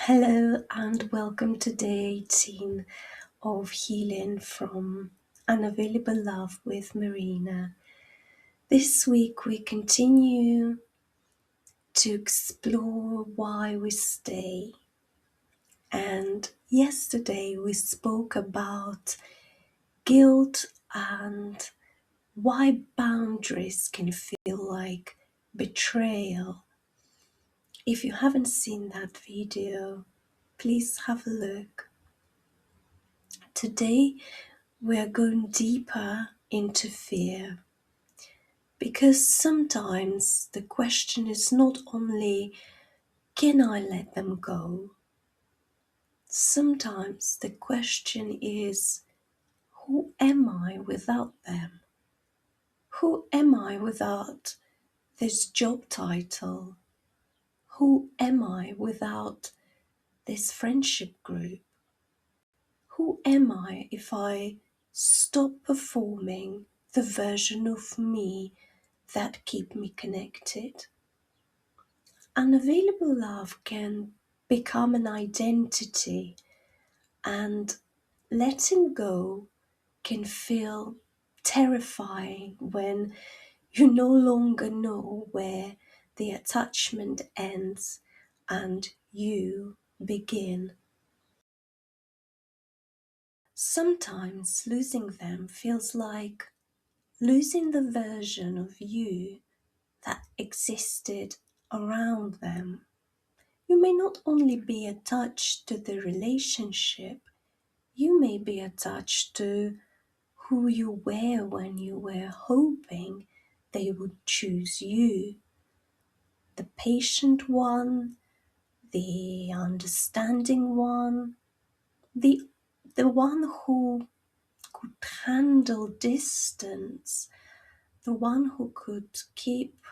Hello and welcome to day 18 of Healing from Unavailable Love with Marina. This week we continue to explore why we stay. And yesterday we spoke about guilt and why boundaries can feel like betrayal. If you haven't seen that video, please have a look. Today we're going deeper into fear because sometimes the question is not only can I let them go? Sometimes the question is who am I without them? Who am I without this job title? Who am I without this friendship group? Who am I if I stop performing the version of me that keep me connected? Unavailable love can become an identity, and letting go can feel terrifying when you no longer know where the attachment ends and you begin. Sometimes losing them feels like losing the version of you that existed around them. You may not only be attached to the relationship, you may be attached to who you were when you were hoping they would choose you. The patient one, the understanding one, the, the one who could handle distance, the one who could keep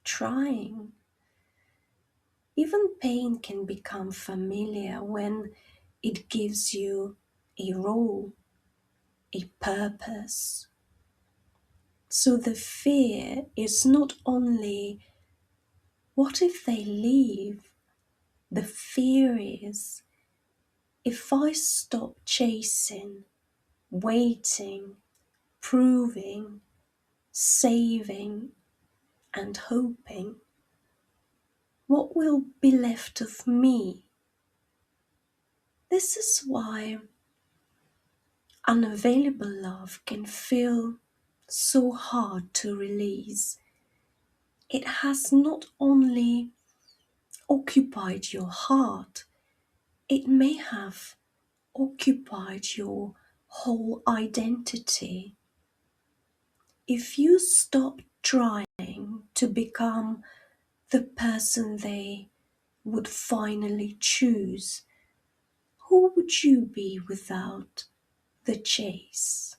trying. Even pain can become familiar when it gives you a role, a purpose. So the fear is not only what if they leave? The fear is if I stop chasing, waiting, proving, saving, and hoping, what will be left of me? This is why unavailable love can feel so hard to release. It has not only occupied your heart, it may have occupied your whole identity. If you stop trying to become the person they would finally choose, who would you be without the chase?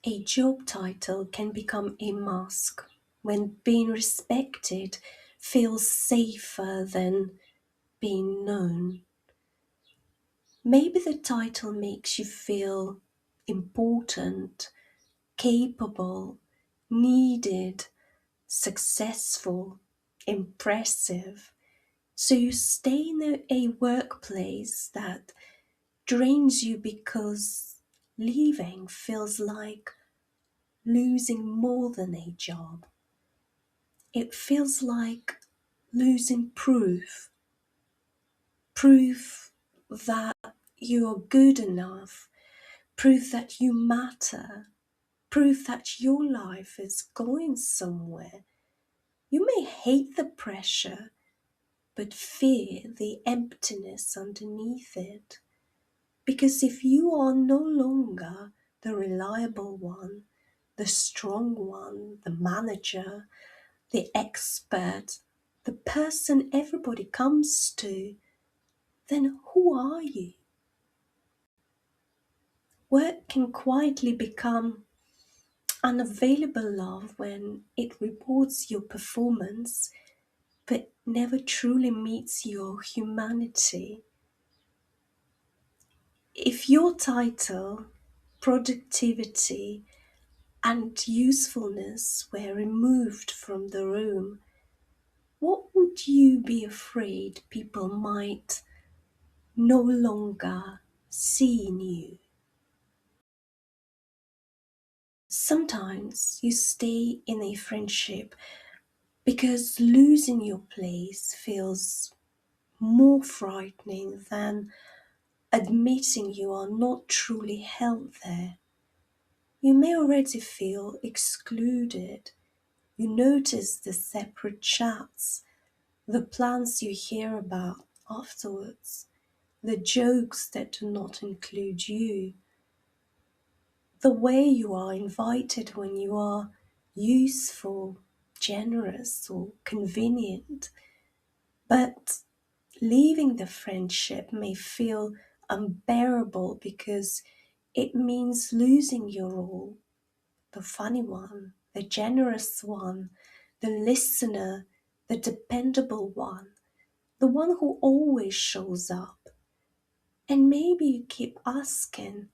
A job title can become a mask when being respected feels safer than being known. Maybe the title makes you feel important, capable, needed, successful, impressive. So you stay in a workplace that drains you because leaving feels like losing more than a job. It feels like losing proof that you're good enough, proof that you matter, proof that your life is going somewhere. You may hate the pressure, but fear the emptiness underneath it. Because if you are no longer the reliable one, the strong one, the manager, the expert, the person everybody comes to, then who are you? Work can quietly become unavailable love when it rewards your performance but never truly meets your humanity. If your title, productivity, and usefulness were removed from the room, What would you be afraid people might no longer see in you? Sometimes you stay in a friendship because losing your place feels more frightening than admitting you are not truly held there. You may already feel excluded. You notice the separate chats, the plans you hear about afterwards, the jokes that do not include you, the way you are invited when you are useful, generous, or convenient. But leaving the friendship may feel unbearable because it means losing your role, the funny one, the generous one, the listener, the dependable one, the one who always shows up. And maybe you keep asking,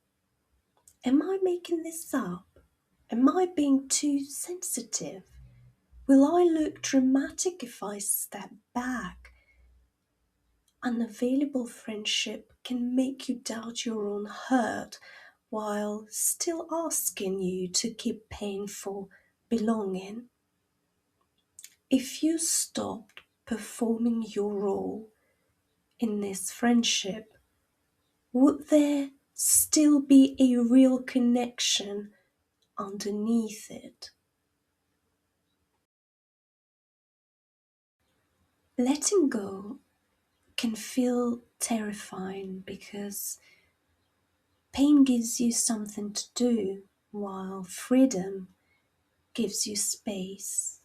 am I making this up? Am I being too sensitive? Will I look dramatic if I step back? Unavailable friendship can make you doubt your own hurt while still asking you to keep paying for belonging. If you stopped performing your role in this friendship, would there still be a real connection underneath it? Letting go can feel terrifying because pain gives you something to do, while freedom gives you space.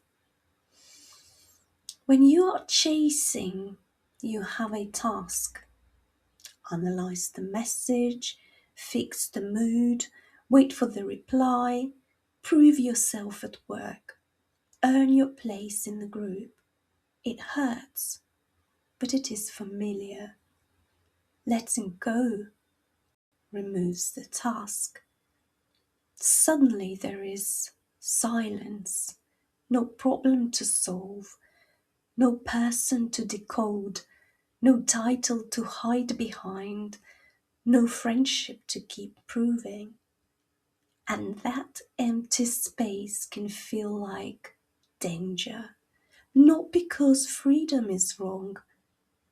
When you are chasing, you have a task. Analyze the message, fix the mood, wait for the reply, prove yourself at work, earn your place in the group. It hurts, but it is familiar. Letting go removes the task. Suddenly there is silence, no problem to solve, no person to decode, no title to hide behind, no friendship to keep proving. And that empty space can feel like danger, not because freedom is wrong,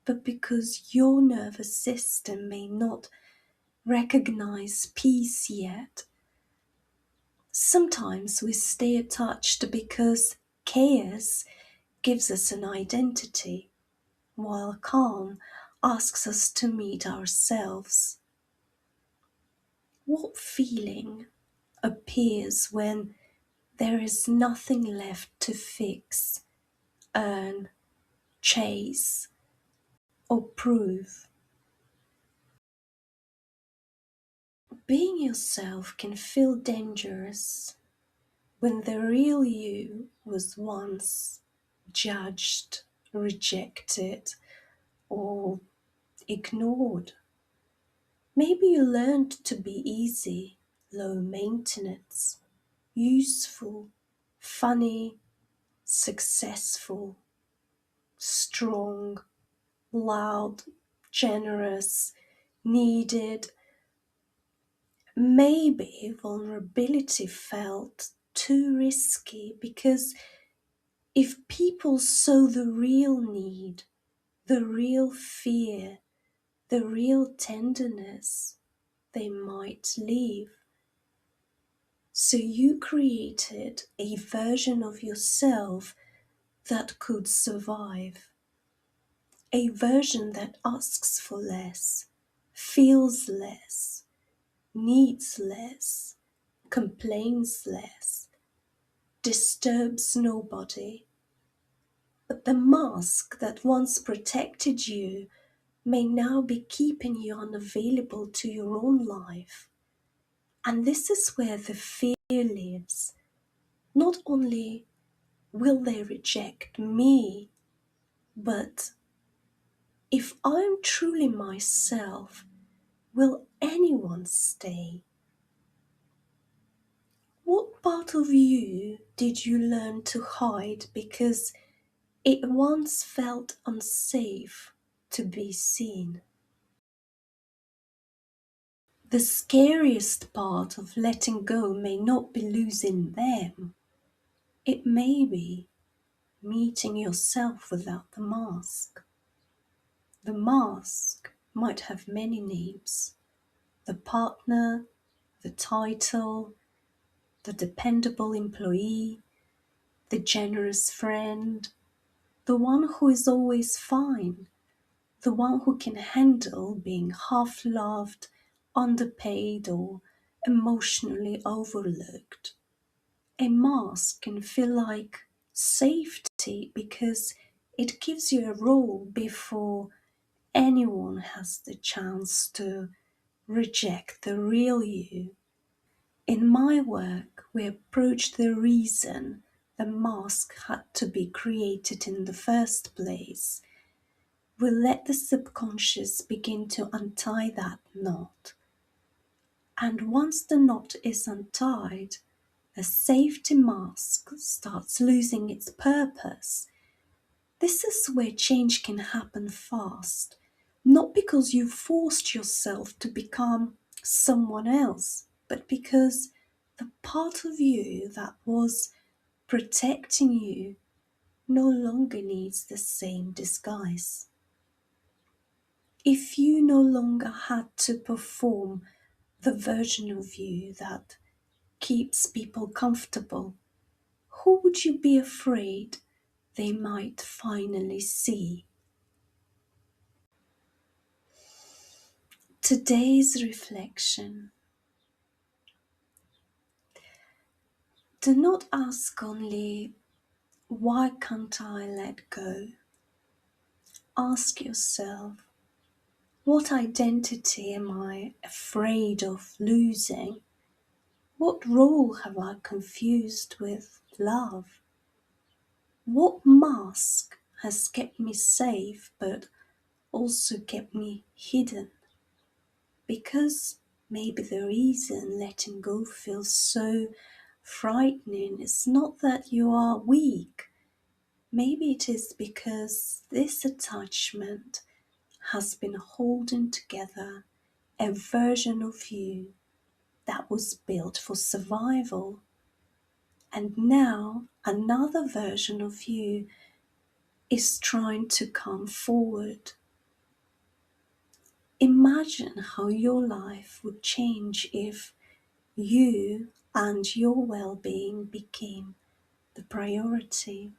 but because your nervous system may not recognize peace yet. Sometimes we stay attached because chaos gives us an identity, while calm asks us to meet ourselves. What feeling appears when there is nothing left to fix, earn, chase, or prove? Being yourself can feel dangerous when the real you was once judged, rejected, or ignored. Maybe you learned to be easy, low maintenance, useful, funny, successful, strong, loud, generous, needed. Maybe vulnerability felt too risky because if people saw the real need, the real fear, the real tenderness, they might leave. So you created a version of yourself that could survive, a version that asks for less, feels less, needs less, complains less, disturbs nobody. But the mask that once protected you may now be keeping you unavailable to your own life. And this is where the fear lives. Not only will they reject me, but if I'm truly myself, will anyone stay? What part of you did you learn to hide because It once felt unsafe to be seen. The scariest part of letting go may not be losing them. It may be meeting yourself without the mask. The mask might have many names: the partner, the title, the dependable employee, the generous friend, the one who is always fine, the one who can handle being half loved, underpaid, or emotionally overlooked. A mask can feel like safety because it gives you a role before anyone has the chance to reject the real you. In my work, we approach the reason the mask had to be created in the first place. We let the subconscious begin to untie that knot. And once the knot is untied, a safety mask starts losing its purpose. This is where change can happen fast, not because you forced yourself to become someone else, but because the part of you that was protecting you no longer needs the same disguise. If you no longer had to perform the version of you that keeps people comfortable, who would you be afraid they might finally see? Today's reflection. Do not ask only, why can't I let go? Ask yourself, what identity am I afraid of losing? What role have I confused with love? What mask has kept me safe but also kept me hidden? Because maybe the reason letting go feels so frightening is not that you are weak. Maybe it is because this attachment has been holding together a version of you that was built for survival. And now another version of you is trying to come forward. Imagine how your life would change if you and your well-being became the priority.